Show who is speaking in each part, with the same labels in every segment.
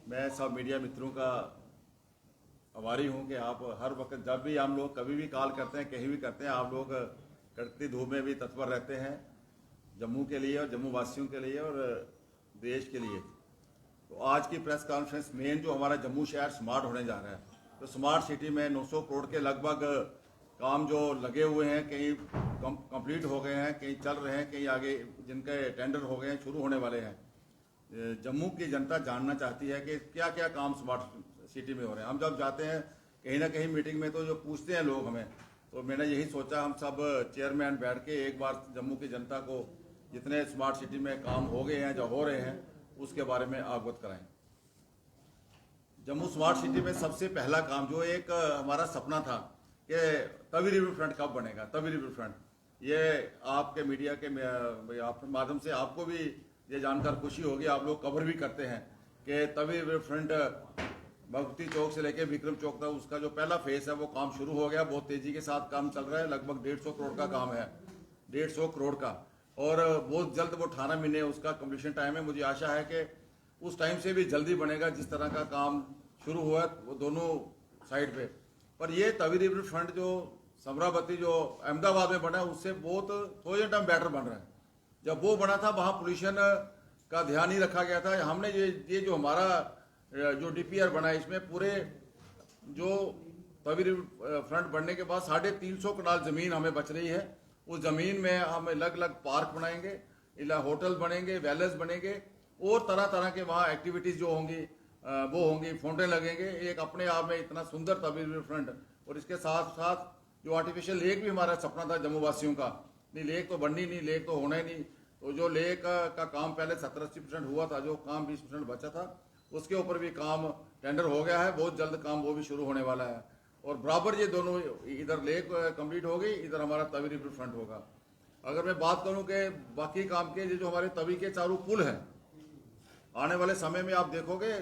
Speaker 1: मैं सब मीडिया मित्रों का आभारी हूं कि आप हर वक्त जब भी हम लोग कभी भी कॉल करते हैं, कहीं भी करते हैं, आप लोग कड़कती धूप में भी तत्पर रहते हैं जम्मू के लिए और जम्मू वासियों के लिए और देश के लिए। तो आज की प्रेस कॉन्फ्रेंस मेन जो हमारा जम्मू शहर स्मार्ट होने जा रहा है, तो स्मार्ट सिटी में 900 करोड़ के लगभग काम जो लगे हुए हैं, कहीं कंप्लीट हो गए हैं, कहीं चल रहे हैं, कहीं आगे जिनके टेंडर हो गए हैं, शुरू होने वाले हैं। जम्मू की जनता जानना चाहती है कि क्या क्या काम स्मार्ट सिटी में हो रहे हैं। हम जब जाते हैं कहीं ना कहीं मीटिंग में, तो जो पूछते हैं लोग हमें, तो मैंने यही सोचा हम सब चेयरमैन बैठ के एक बार जम्मू की जनता को जितने स्मार्ट सिटी में काम हो गए हैं, जो हो रहे हैं, उसके बारे में अवगत कराएं। जम्मू स्मार्ट सिटी में सबसे पहला काम जो एक हमारा सपना था कि तवी रिवर फ्रंट कब बनेगा, तवी रिवर फ्रंट, ये आपके मीडिया के माध्यम से आपको भी ये जानकर खुशी होगी, आप लोग कवर भी करते हैं कि तवी रिवर फ्रंट भगवती चौक से लेके विक्रम चौक तक उसका जो पहला फेज है वो काम शुरू हो गया। बहुत तेजी के साथ काम चल रहा है, लगभग 150 करोड़ का काम है, 150 करोड़ का, और बहुत जल्द वो 18 महीने उसका कम्प्लीशन टाइम है। मुझे आशा है कि उस टाइम से भी जल्दी बनेगा जिस तरह का काम शुरू हुआ है वो दोनों साइड पे। पर ये तवी रिवर फ्रंट जो समरावती जो अहमदाबाद में बना है उससे बहुत 1000 टाइम बेटर बन रहा है। जब वो बना था वहाँ पोल्यूशन का ध्यान नहीं रखा गया था। हमने ये जो हमारा जो डीपीआर बना है, इसमें पूरे जो तवी रिवर फ्रंट बनने के बाद 350 कनाल जमीन हमें बच रही है। उस जमीन में हम अलग अलग पार्क बनाएंगे, होटल बनेंगे, वेलेस बनेंगे, और तरह तरह के वहाँ एक्टिविटीज जो होंगी वो होंगी, फाउंटेन लगेंगे। एक अपने आप में इतना सुंदर तवी रिवर फ्रंट, और इसके साथ साथ जो आर्टिफिशियल लेक भी हमारा सपना था जम्मू वासियों का, नहीं लेक तो बननी नहीं, लेक तो होना ही नहीं। तो जो लेक का काम पहले 70-80% हुआ था, जो काम 20% बचा था, उसके ऊपर भी काम टेंडर हो गया है। बहुत जल्द काम वो भी शुरू होने वाला है, और बराबर ये दोनों, इधर लेक कंप्लीट हो गई, इधर हमारा तवी रिवर फ्रंट होगा। अगर मैं बात करूं कि बाकी काम के जो हमारे तवी के चारों पुल हैं, आने वाले समय में आप देखोगे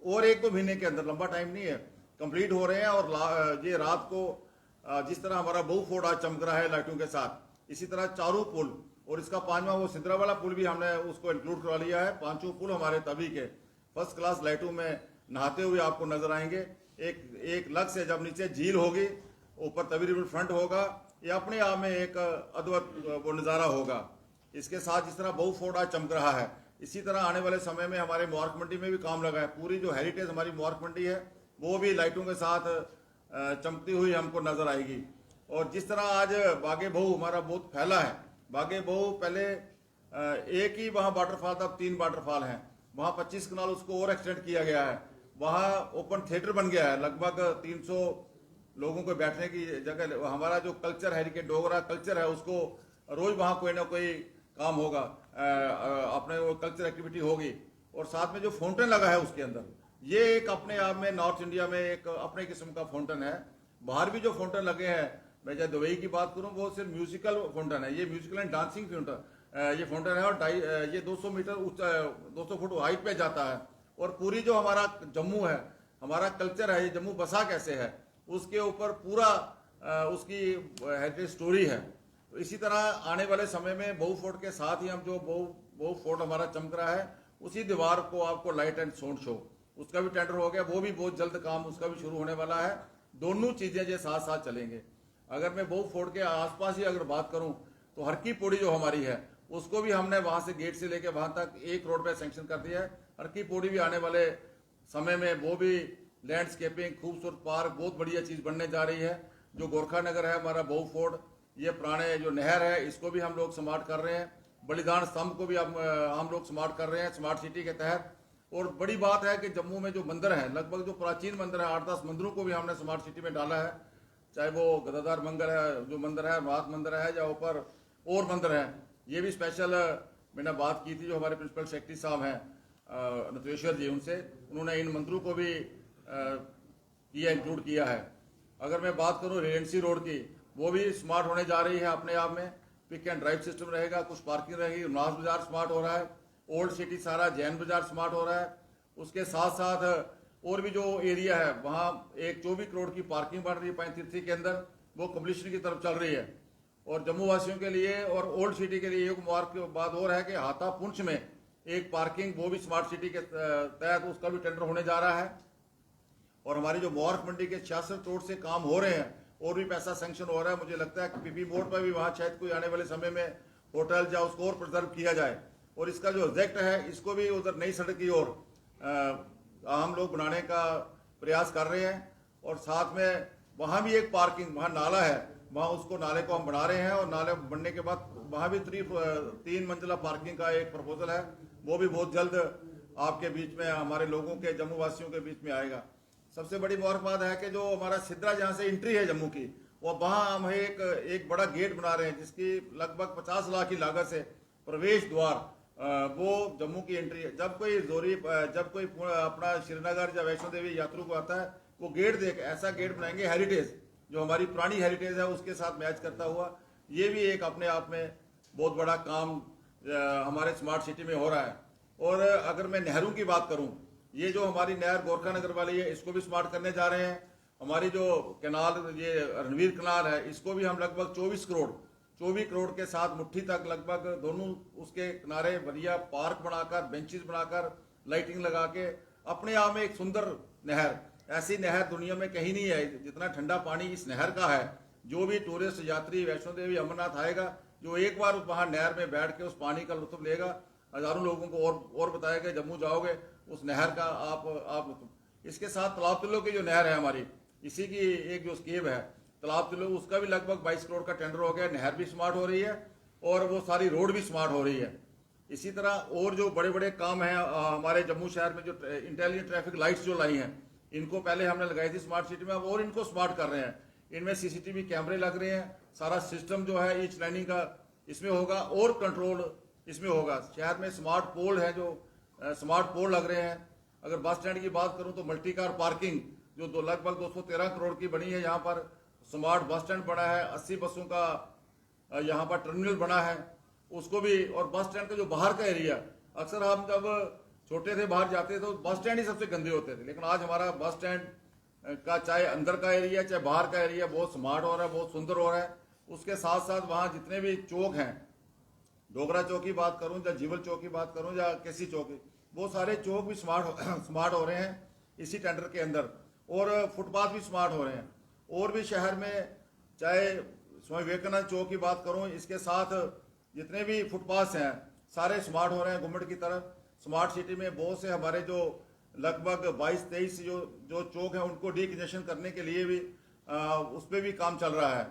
Speaker 1: और 1-2 महीने के अंदर, लंबा टाइम नहीं है, कंप्लीट हो रहे हैं। और ये रात को जिस तरह हमारा बहु फोर्ट आज चमक रहा है लाइटों के साथ, इसी तरह चारों पुल, और इसका 5वां वो सिद्रा वाला पुल भी हमने उसको इंक्लूड करवा लिया है। 5 पुल हमारे तवी के फर्स्ट क्लास लाइटों में नहाते हुए आपको नजर आएंगे। एक लग से जब नीचे झील होगी, ऊपर तवी रिवर फ्रंट होगा, ये अपने आप में एक अद्भुत वो नज़ारा होगा। इसके साथ जिस तरह बहु फोर्ट आज चमक रहा है, इसी तरह आने वाले समय में हमारे मुबारक मंडी में भी काम लगा है। पूरी जो हेरिटेज हमारी मुबारक मंडी है वो भी लाइटों के साथ चमकती हुई हमको नजर आएगी। और जिस तरह आज बागे बहु हमारा बहुत फैला है, बागे बहु पहले एक ही वहाँ वाटरफॉल था, अब 3 वाटरफॉल हैं। वहाँ 25 कनाल उसको और एक्सटेंड किया गया है। वहाँ ओपन थिएटर बन गया है, लगभग 300 लोगों को बैठने की जगह। हमारा जो कल्चर है कि डोगरा कल्चर है, उसको रोज वहाँ कोई ना कोई काम होगा, अपने वो कल्चर एक्टिविटी होगी। और साथ में जो फाउंटेन लगा है उसके अंदर, ये एक अपने आप में नॉर्थ इंडिया में एक अपने किस्म का फाउंटेन है। बाहर भी जो फाउंटेन लगे हैं, मैं चाहे दुबई की बात करूं, वो सिर्फ म्यूजिकल फाउंटेन है। ये म्यूजिकल एंड डांसिंग फाउंटेन ये फाउंटेन है, और ये 200 मीटर 200 फुट हाइट पे जाता है। और पूरी जो हमारा जम्मू है, हमारा कल्चर है, ये जम्मू बसा कैसे है, उसके ऊपर पूरा उसकी हेरिटेज स्टोरी है। तो इसी तरह आने वाले समय में बहु फोर्ट के साथ ही हम जो बहु फोर्ट हमारा चमक रहा है, उसी दीवार को आपको लाइट एंड साउंड शो, उसका भी टेंडर हो गया, वो भी बहुत जल्द काम उसका भी शुरू होने वाला है। दोनों चीजें जो साथ साथ चलेंगे। अगर मैं बहु फोर्ट के आसपास ही अगर बात करूं, तो हर की पौड़ी जो हमारी है, उसको भी हमने वहां से गेट से लेके वहां तक एक रोड पे सैंक्शन कर दिया है। हर की पौड़ी भी आने वाले समय में वो भी लैंडस्केपिंग, खूबसूरत पार्क, बहुत बढ़िया चीज बनने जा रही है। जो गोरखा नगर है हमारा बहु फोर्ट, ये पुराने जो नहर है, इसको भी हम लोग स्मार्ट कर रहे हैं। बलिदान स्तंभ को भी हम लोग स्मार्ट कर रहे हैं स्मार्ट सिटी के तहत। और बड़ी बात है कि जम्मू में जो मंदिर है, लगभग जो प्राचीन मंदिर है, 8-10 मंदिरों को भी हमने स्मार्ट सिटी में डाला है। चाहे वो गदाधार मंदिर है, जो मंदिर है, रात मंदिर है, या ऊपर और मंदिर है। ये भी स्पेशल मैंने बात की थी जो हमारे प्रिंसिपल सेक्रेटरी साहब हैं नथवेश्वर जी, उनसे, उन्होंने इन मंदिरों को भी इंक्लूड किया है। अगर मैं बात करूं रेजेंसी रोड की, वो भी स्मार्ट होने जा रही है अपने आप में। पिक एंड ड्राइव सिस्टम रहेगा, कुछ पार्किंग रहेगी, उल्लास बाजार स्मार्ट हो रहा है, ओल्ड सिटी सारा जैन बाजार स्मार्ट हो रहा है। उसके साथ साथ और भी जो एरिया है, वहाँ एक 24 करोड़ की पार्किंग बन रही है पैंतीर्थी के अंदर, वो कम्प्लीशन की तरफ चल रही है। और जम्मू वासियों के लिए और ओल्ड सिटी के लिए एक मुबारक बात और है कि हाथा पुंछ में एक पार्किंग वो भी स्मार्ट सिटी के तहत उसका भी टेंडर होने जा रहा है। और हमारी जो मोहर्क मंडी के 66 करोड़ से काम हो रहे हैं और भी पैसा सेंक्शन हो रहा है। मुझे लगता है कि पीपी मोड पर भी वहाँ शायद कोई आने वाले समय में होटल या उसको और प्रिजर्व किया जाए, और इसका जो एग्जैक्ट है इसको भी उधर नई सड़क की ओर हम लोग बनाने का प्रयास कर रहे हैं। और साथ में वहाँ भी एक पार्किंग, वहाँ नाला है, वहाँ उसको नाले को हम बना रहे हैं, और नाले बनने के बाद वहाँ भी 3 मंजिला पार्किंग का एक प्रपोजल है, वो भी बहुत जल्द आपके बीच में, हमारे लोगों के, जम्मू वासियों के बीच में आएगा। सबसे बड़ी मुबारकबाद है कि जो हमारा सिद्रा जहाँ से एंट्री है जम्मू की, वो वहाँ हम एक बड़ा गेट बना रहे हैं जिसकी लगभग 50 लाख की लागत से प्रवेश द्वार वो जम्मू की एंट्री है। जब कोई अपना श्रीनगर या वैष्णो देवी यात्रु को आता है, वो गेट देख ऐसा गेट बनाएंगे हेरिटेज, जो हमारी पुरानी हेरिटेज है उसके साथ मैच करता हुआ। ये भी एक अपने आप में बहुत बड़ा काम हमारे स्मार्ट सिटी में हो रहा है। और अगर मैं नहरों की बात करूं, ये जो हमारी नहर गोरखा नगर वाली है, इसको भी स्मार्ट करने जा रहे हैं। हमारी जो कैनाल, ये रणवीर कैनाल है, इसको भी हम लगभग 24 करोड़ के साथ मुट्ठी तक लगभग दोनों उसके किनारे बढ़िया पार्क बनाकर, बेंचेस बनाकर, लाइटिंग लगा के, अपने आप में एक सुंदर नहर, ऐसी नहर दुनिया में कहीं नहीं है जितना ठंडा पानी इस नहर का है। जो भी टूरिस्ट यात्री वैष्णो देवी अमरनाथ आएगा, जो एक बार वहाँ नहर में बैठ के उस पानी का लुत्फ लेगा, हजारों लोगों को और बताएगा, जम्मू जाओगे उस नहर का आप इसके साथ तालाब तिल्लो की जो नहर है हमारी, इसी की एक जो स्कीम है तालाब तिल्लो, उसका भी लगभग 22 करोड़ का टेंडर हो गया। नहर भी स्मार्ट हो रही है और वो सारी रोड भी स्मार्ट हो रही है। इसी तरह और जो बड़े बड़े काम हैं हमारे जम्मू शहर में, जो इंटेलिजेंट ट्रैफिक लाइट्स जो लाई हैं, इनको पहले हमने लगाई थी स्मार्ट सिटी में, अब और इनको स्मार्ट कर रहे हैं। इनमें सीसीटीवी कैमरे लग रहे हैं, सारा सिस्टम जो है ईच लाइनिंग का इसमें होगा और कंट्रोल इसमें होगा। शहर में स्मार्ट पोल है, जो स्मार्ट पोल लग रहे हैं। अगर बस स्टैंड की बात करूं तो मल्टी कार पार्किंग जो लगभग 213 करोड़ की बनी है, यहाँ पर स्मार्ट बस स्टैंड बना है, 80 बसों का यहाँ पर टर्मिनल बना है उसको भी। और बस स्टैंड का जो बाहर का एरिया, अक्सर हम जब छोटे थे बाहर जाते तो बस स्टैंड ही सबसे गंदे होते थे, लेकिन आज हमारा बस स्टैंड का चाहे अंदर का एरिया चाहे बाहर का एरिया बहुत स्मार्ट हो रहा है, बहुत सुंदर हो रहा है। उसके साथ साथ वहाँ जितने भी चौक हैं, डोगरा चौक की बात करूँ या जीवल चौक की बात करूँ या कैसी चौक, वो सारे चौक भी स्मार्ट हो रहे हैं इसी टेंडर के अंदर, और फुटपाथ भी स्मार्ट हो रहे हैं। और भी शहर में चाहे स्वामी विवेकानंद चौक की बात करूँ, इसके साथ जितने भी फुटपाथ हैं सारे स्मार्ट हो रहे हैं गवर्नमेंट की तरफ। स्मार्ट सिटी में बहुत से हमारे जो लगभग 22-23 जो चौक हैं उनको डीकंजेशन करने के लिए भी उस पर भी काम चल रहा है।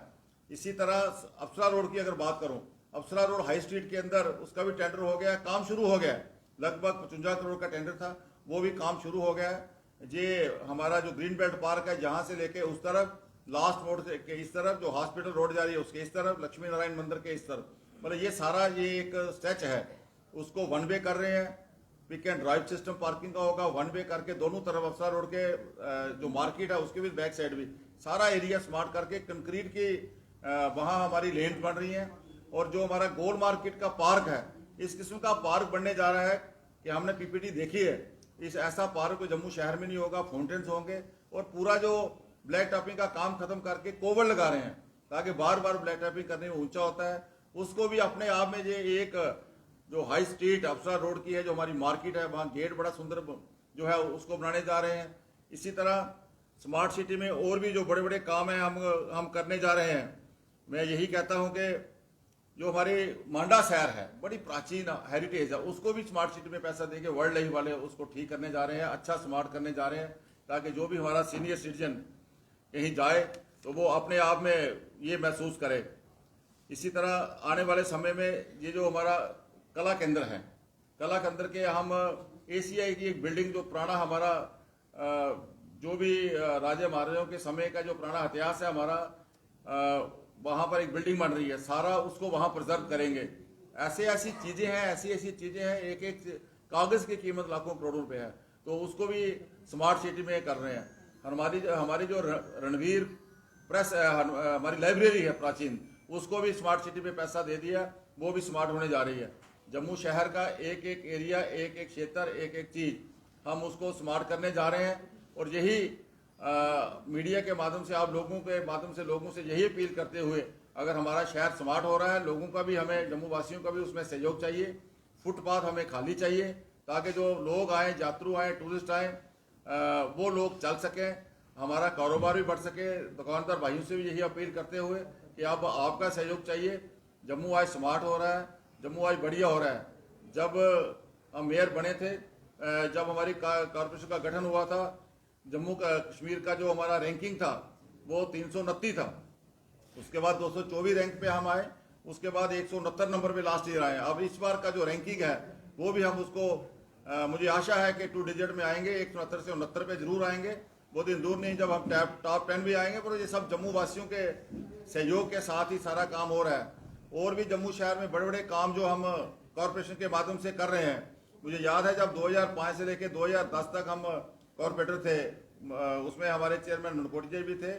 Speaker 1: इसी तरह अप्सरा रोड की अगर बात करूं, अप्सरा रोड हाई स्ट्रीट के अंदर उसका भी टेंडर हो गया, काम शुरू हो गया। लगभग 55 करोड़ का टेंडर था, वो भी काम शुरू हो गया है। ये हमारा जो ग्रीन बेल्ट पार्क है, जहां से लेके उस तरफ लास्ट रोड से के इस तरफ जो हॉस्पिटल रोड जा रही है उसके इस तरफ, लक्ष्मी नारायण मंदिर के इस तरफ, मतलब ये सारा ये एक स्ट्रेच है, उसको वन वे कर रहे हैं। Pick and drive system parking का होगा, वन वे करके दोनों तरफ अफसर रोड के जो मार्केट है उसके भी बैक साइड भी सारा एरिया स्मार्ट करके कंक्रीट की वहाँ हमारी लेन बन रही है। और जो हमारा गोल मार्केट का पार्क है, इस किस्म का पार्क बनने जा रहा है कि हमने पीपीटी देखी है, इस ऐसा पार्क को जम्मू शहर में नहीं होगा। फाउंटेन्स होंगे और पूरा जो ब्लैक टॉपिंग का काम खत्म करके कोवर लगा रहे हैं ताकि बार बार ब्लैक टॉपिंग करने में ऊंचा होता है। उसको भी अपने आप में ये एक जो हाई स्ट्रीट अफसर रोड की है, जो हमारी मार्केट है, वहाँ गेट बड़ा सुंदर जो है उसको बनाने जा रहे हैं। इसी तरह स्मार्ट सिटी में और भी जो बड़े बड़े काम हैं हम करने जा रहे हैं। मैं यही कहता हूँ कि जो हमारी मांडा शहर है, बड़ी प्राचीन हेरिटेज है, उसको भी स्मार्ट सिटी में पैसा देके वर्ल्ड लाइफ वाले उसको ठीक करने जा रहे हैं, अच्छा स्मार्ट करने जा रहे हैं, ताकि जो भी हमारा सीनियर सिटीजन कहीं जाए तो वो अपने आप में ये महसूस करे। इसी तरह आने वाले समय में ये जो हमारा कला केंद्र है, कला केंद्र के हम एशियाई की एक बिल्डिंग, जो पुराना हमारा जो भी राजा महाराजाओं के समय का जो पुराना इतिहास है हमारा, वहाँ पर एक बिल्डिंग बन रही है, सारा उसको वहाँ प्रिजर्व करेंगे। ऐसी चीज़ें हैं, एक एक कागज़ की कीमत लाखों करोड़ों रुपए है, तो उसको भी स्मार्ट सिटी में कर रहे हैं। हमारी जो रणवीर प्रेस हमारी लाइब्रेरी है प्राचीन, उसको भी स्मार्ट सिटी में पैसा दे दिया, वो भी स्मार्ट होने जा रही है। जम्मू शहर का एक एक एरिया, एक एक क्षेत्र, एक एक चीज़ हम उसको स्मार्ट करने जा रहे हैं। और यही मीडिया के माध्यम से, आप लोगों के माध्यम से लोगों से यही अपील करते हुए, अगर हमारा शहर स्मार्ट हो रहा है, लोगों का भी, हमें जम्मू वासियों का भी उसमें सहयोग चाहिए। फुटपाथ हमें खाली चाहिए ताकि जो लोग आए, यात्रु आए, टूरिस्ट आए, वो लोग चल सकें, हमारा कारोबार भी बढ़ सके। दुकानदार भाइयों से भी यही अपील करते हुए कि अब आपका सहयोग चाहिए। जम्मू आज स्मार्ट हो रहा है, जम्मू आज बढ़िया हो रहा है। जब हम मेयर बने थे, जब हमारी कॉरपोरेशन का गठन हुआ था, जम्मू का कश्मीर का जो हमारा रैंकिंग था वो 329 था। उसके बाद 224 रैंक पे हम आए, उसके बाद 169 नंबर पे लास्ट ईयर आए। अब इस बार का जो रैंकिंग है वो भी हम उसको मुझे आशा है कि 2 डिजिट में आएंगे, 169 से 69 पे जरूर आएंगे। वो दिन दूर नहीं जब हम टॉप 10 भी आएंगे। पर ये सब जम्मू वासियों के सहयोग के साथ ही सारा काम हो रहा है। और भी जम्मू शहर में बड़े बड़े काम जो हम कॉरपोरेशन के माध्यम से कर रहे हैं। मुझे याद है जब 2005 से लेकर 2010 तक हम कॉरपोरेटर थे, उसमें हमारे चेयरमैन ननकोटी जी भी थे,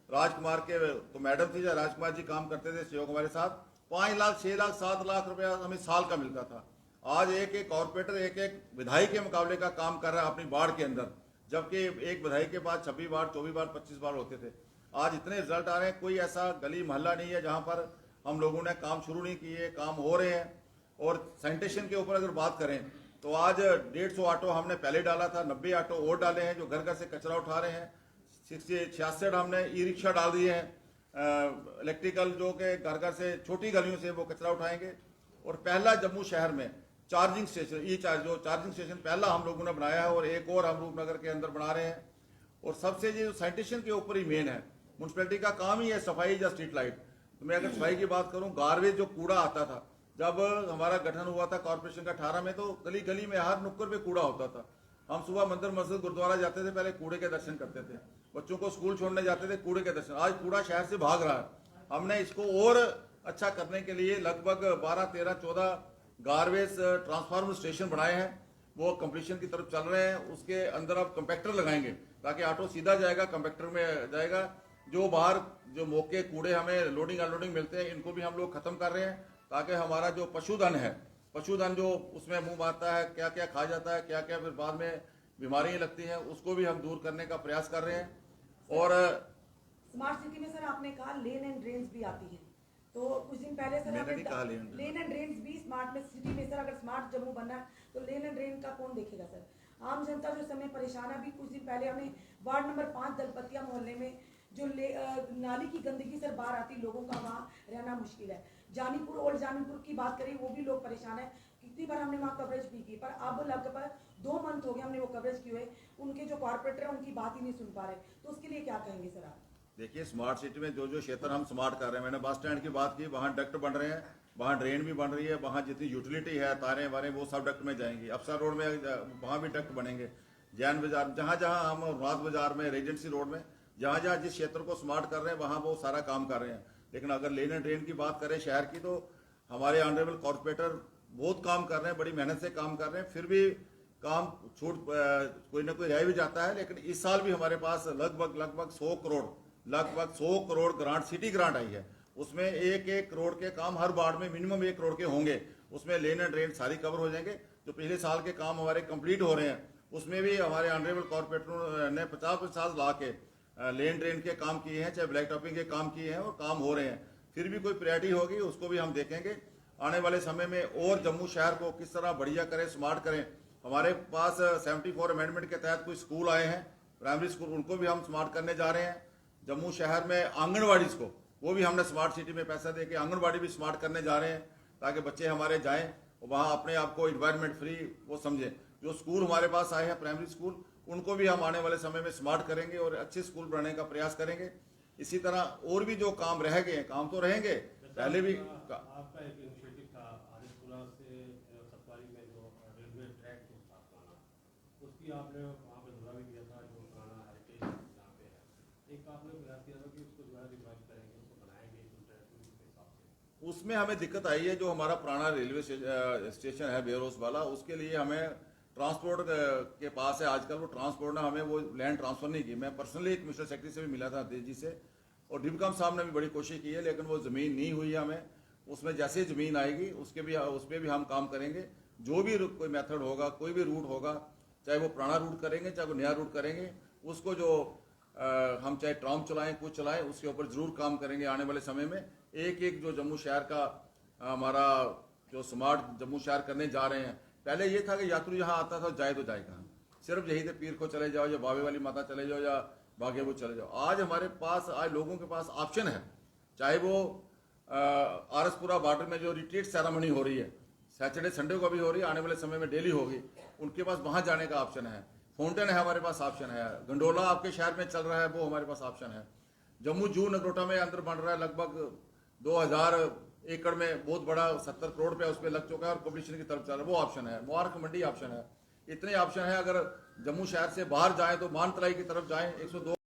Speaker 1: राजकुमार के तो मैडम थी, राजकुमार जी काम करते थे सहयोग हमारे साथ। 5 लाख, 6 लाख, 7 लाख रुपया हमें साल का मिलता था। आज एक एक कॉरपोरेटर एक एक विधायक के मुकाबले का काम कर रहा है अपनी वार्ड के अंदर, जबकि एक विधायक के पास 26 वार्ड, 24 वार्ड, 25 वार्ड होते थे। आज इतने रिजल्ट आ रहे हैं। कोई ऐसा गली मोहल्ला नहीं है जहां पर हम लोगों ने काम शुरू नहीं किए, काम हो रहे हैं। और सैनिटेशन के ऊपर अगर बात करें तो आज 150 ऑटो हमने पहले डाला था, 90 ऑटो और डाले हैं जो घर घर से कचरा उठा रहे हैं। 66 हमने ई रिक्शा डाल दिए हैं, इलेक्ट्रिकल, जो कि घर घर से छोटी गलियों से वो कचरा उठाएंगे। और पहला जम्मू शहर में चार्जिंग स्टेशन, जो चार्जिंग स्टेशन पहला हम लोगों ने बनाया है, और एक और हम रूपनगर के अंदर बना रहे हैं। और सबसे जो सैनिटेशन के ऊपर ही मेन है, म्यूनसिपैलिटी का काम ही है सफाई या स्ट्रीट लाइट। तो मैं अगर सफाई की बात करूं, गार्बेज जो कूड़ा आता था, जब हमारा गठन हुआ था कॉर्पोरेशन का 18 में, तो गली गली में हर नुक्कड़ पे कूड़ा होता था। हम सुबह मंदिर मस्जिद गुरुद्वारा जाते थे, पहले कूड़े के दर्शन करते थे, बच्चों को स्कूल छोड़ने जाते थे, कूड़े के दर्शन। आज कूड़ा शहर से भाग रहा है। हमने इसको और अच्छा करने के लिए लगभग 12, 13, 14 गार्बेज ट्रांसफार्मर स्टेशन बनाए हैं। वो कंप्लीशन की तरफ चल रहे हैं। उसके अंदर अब कंपैक्टर लगाएंगे ताकि ऑटो सीधा जाएगा, कंपैक्टर में जाएगा। जो बाहर जो मौके कूड़े हमें लोडिंग अनलोडिंग मिलते हैं, इनको भी हम लोग खत्म कर रहे हैं ताकि हमारा जो पशुधन है, पशुधन जो उसमें मुंह मारता है, क्या क्या खा जाता है, क्या क्या फिर बाद में बीमारियां लगती हैं, उसको भी हम दूर करने का प्रयास कर रहे हैं। और
Speaker 2: स्मार्ट सिटी में सर आपने कहा लेन एंड ड्रेन्स भी आती है, तो कुछ दिन पहले सर आपने लेन एंड ड्रेन्स भी स्मार्ट में सिटी में सर, अगर स्मार्ट जम्मू बनना है तो लेन एंड ड्रेन का कौन देखेगा सर? आम जनता जो समय परेशान है। अभी कुछ दिन पहले हमें वार्ड नंबर 5 दलपतिया मोहल्ले में जो नाली की गंदगी सर बाहर आती, लोगों का वहाँ रहना मुश्किल है। जानीपुर, ओल्ड जानीपुर की बात करें, वो भी लोग परेशान है। कितनी बार हमने वहाँ कवरेज भी की, पर अब लगभग 2 मंथ हो गए हमने वो कवरेज किए हुए। उनके जो कॉर्पोरेटर है उनकी बात ही नहीं सुन पा रहे, तो उसके लिए क्या कहेंगे सर आप?
Speaker 1: देखिए, स्मार्ट सिटी में जो जो क्षेत्र हम स्मार्ट कर रहे हैं, मैंने बस स्टैंड की बात की, वहाँ डक्ट बन रहे हैं, वहाँ ड्रेन भी बन रही है, वहाँ जितनी यूटिलिटी है, तारें वारें, वो सब डक्ट में जाएंगी। अफसर रोड में वहाँ भी डक्ट बनेंगे। जैन बाजार, जहाँ जहाँ हम राज बाजार में, रेजेंसी रोड में, जहाँ जहाँ जिस क्षेत्र को स्मार्ट कर रहे हैं वहाँ वो सारा काम कर रहे हैं। लेकिन अगर लेन एंड ड्रेन की बात करें शहर की, तो हमारे ऑनरेबल कॉर्पोरेटर बहुत काम कर रहे हैं, बड़ी मेहनत से काम कर रहे हैं। फिर भी काम छूट कोई ना कोई रह भी जाता है। लेकिन इस साल भी हमारे पास लगभग 100 करोड़ ग्रांट, सिटी ग्रांट आई है। उसमें 1-1 करोड़ के काम हर वार्ड में मिनिमम 1 करोड़ के होंगे। उसमें लेन एंड ड्रेन सारी कवर हो जाएंगे। जो पिछले साल के काम हमारे कंप्लीट हो रहे हैं, उसमें भी हमारे ऑनरेबल कॉर्पोरेटर ने 50 लाख के लेन ड्रेन के काम किए हैं, चाहे ब्लैक टॉपिंग के काम किए हैं, और काम हो रहे हैं। फिर भी कोई प्रायोरिटी होगी, उसको भी हम देखेंगे आने वाले समय में। और जम्मू शहर को किस तरह बढ़िया करें, स्मार्ट करें। हमारे पास 74 अमेंडमेंट के तहत कुछ स्कूल आए हैं, प्राइमरी स्कूल, उनको भी हम स्मार्ट करने जा रहे हैं। जम्मू शहर में आंगनबाड़ी को, वो भी हमने स्मार्ट सिटी में पैसा दे के आंगनबाड़ी भी स्मार्ट करने जा रहे हैं, ताकि बच्चे हमारे जाएं और वहाँ अपने आप को इन्वायरमेंट फ्री वो समझें। जो स्कूल हमारे पास आए हैं प्राइमरी स्कूल, उनको भी हम आने वाले समय में स्मार्ट करेंगे और अच्छे स्कूल बनाने का प्रयास करेंगे। इसी तरह और भी जो काम रह गए हैं, काम तो रहेंगे, पहले भी
Speaker 3: आपका एक इनिशिएटिव था आदिपुरा से सतवारी में जो रेलवे ट्रैक जो था, उसकी आपने वहाँ पे दौरा भी किया था, जो पुराना हेरिटेज यहाँ पे है। एक आपने प्रयास किया था कि उसको जो है रिवाइव करेंगे, उसको बनाएंगे के हिसाब से।
Speaker 1: उसमें हमें दिक्कत आई है, जो हमारा पुराना रेलवे स्टेशन है बेरोस वाला, उसके लिए हमें ट्रांसपोर्ट के पास है आजकल, वो ट्रांसपोर्ट ने हमें वो लैंड ट्रांसफर नहीं की। मैं पर्सनली एक मिनिस्टर सेक्रेटरी से भी मिला था, तेजी से, और डिबकम साहब ने भी बड़ी कोशिश की है, लेकिन वो ज़मीन नहीं हुई है हमें। उसमें जैसे ज़मीन आएगी उस पर भी हम काम करेंगे। जो भी कोई मेथड होगा, कोई भी रूट होगा, चाहे वो पुराना रूट करेंगे, चाहे वो नया रूट करेंगे, उसको जो हम चाहे ट्राम चलाएं, कुछ चलाएं, उसके ऊपर ज़रूर काम करेंगे आने वाले समय में। एक जो जम्मू शहर का हमारा जो स्मार्ट जम्मू शहर करने जा रहे हैं, पहले ये था कि यात्री यहाँ आता था जाए तो जाए कहाँ, सिर्फ यही थे पीर को चले जाओ या बावे वाली माता चले जाओ या बागेबू चले जाओ। आज हमारे पास, आज लोगों के पास ऑप्शन है, चाहे वो आरसपुरा बॉर्डर में जो रिट्रीट सेरेमनी हो रही है, सैटरडे संडे को भी हो रही है, आने वाले समय में डेली होगी, उनके पास वहाँ जाने का ऑप्शन है। फाउंटेन है हमारे पास ऑप्शन है, गंडोला आपके शहर में चल रहा है वो हमारे पास ऑप्शन है। जम्मू जू नगरोटा में अंदर बन रहा है, लगभग 2000 एकड़ में बहुत बड़ा 70 करोड़ रुपया उस पर लग चुका है और पब्लिशिंग की तरफ चल रहा है, वो ऑप्शन है। मुबारक मंडी ऑप्शन है, इतने ऑप्शन है। अगर जम्मू शहर से बाहर जाएं तो मानतलाई की तरफ जाएं, 102